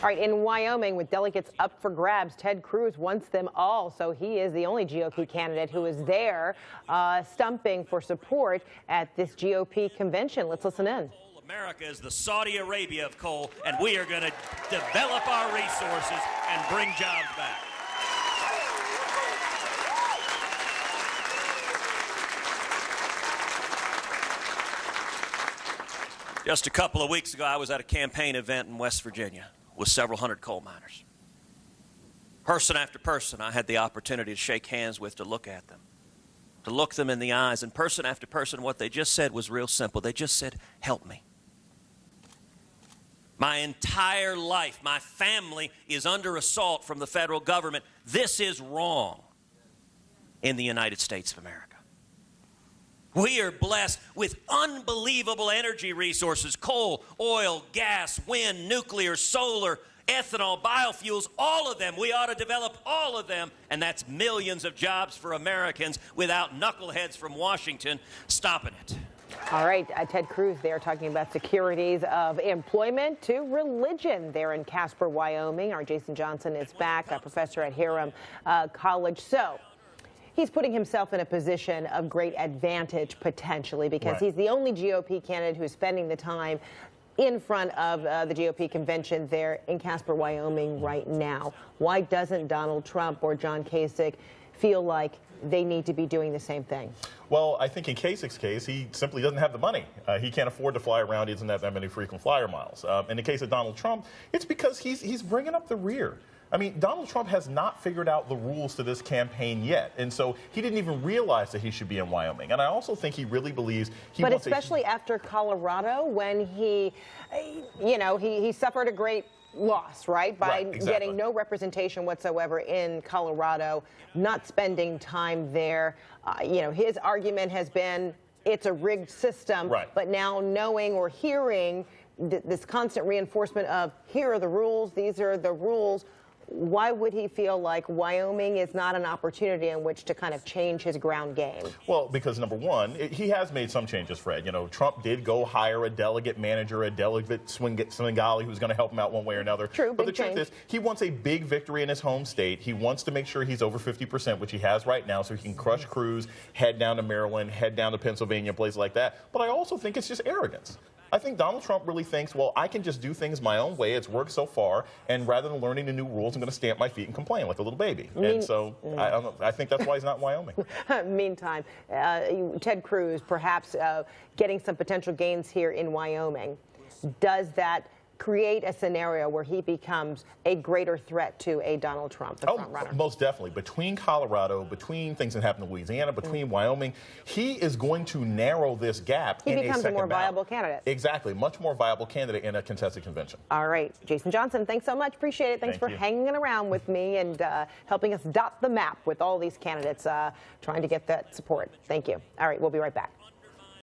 All right, in Wyoming, with delegates up for grabs, Ted Cruz wants them all, so he is the only GOP candidate who is there stumping for support at this GOP convention. Let's listen in. America is the Saudi Arabia of coal, and we are going to develop our resources and bring jobs back. Just a couple of weeks ago, I was at a campaign event in West Virginia with several hundred coal miners. Person after person I had the opportunity to shake hands with, to look at them, to look them in the eyes. And person after person, what they just said was real simple. They just said, help me. My entire life, my family is under assault from the federal government. This is wrong in the United States of America. We are blessed with unbelievable energy resources: coal, oil, gas, wind, nuclear, solar, ethanol, biofuels, all of them. We ought to develop all of them, and that's millions of jobs for Americans without knuckleheads from Washington stopping it. All right, Ted Cruz there talking about securities of employment to religion there in Casper, Wyoming. Our Jason Johnson is back, a professor at Hiram College. So he's putting himself in a position of great advantage potentially, because he's the only GOP candidate who's spending the time in front of the GOP convention there in Casper, Wyoming right now. Why doesn't Donald Trump or John Kasich feel like they need to be doing the same thing? Well, I think in Kasich's case, he simply doesn't have the money. He can't afford to fly around. He doesn't have that many frequent flyer miles. In the case of Donald Trump, it's because he's bringing up the rear. I mean, Donald Trump has not figured out the rules to this campaign yet, and so he didn't even realize that he should be in Wyoming. And I also think he really believes he But wants especially after Colorado, when he suffered a great loss, right? By getting no representation whatsoever in Colorado, not spending time there. His argument has been it's a rigged system, but now knowing or hearing this constant reinforcement of here are the rules, these are the rules, why would he feel like Wyoming is not an opportunity in which to kind of change his ground game? Well, because number one, he has made some changes, Fred. Trump did go hire a delegate manager, a delegate Swengali who's going to help him out one way or another. True, but the truth is, he wants a big victory in his home state. He wants to make sure he's over 50%, which he has right now, so he can crush Cruz, head down to Maryland, head down to Pennsylvania, places like that. But I also think it's just arrogance. I think Donald Trump really thinks, well, I can just do things my own way. It's worked so far, and rather than learning the new rules, I'm going to stamp my feet and complain like a little baby. And so I think that's why he's not in Wyoming. Meantime, Ted Cruz perhaps getting some potential gains here in Wyoming. Does that create a scenario where he becomes a greater threat to a Donald Trump, the front runner? Most definitely. Between Colorado, between things that happen in Louisiana, between Wyoming, he is going to narrow this gap. He becomes a more viable candidate. Exactly. Much more viable candidate in a contested convention. All right. Jason Johnson, thanks so much. Appreciate it. Thanks for hanging around with me and helping us dot the map with all these candidates trying to get that support. Thank you. All right. We'll be right back.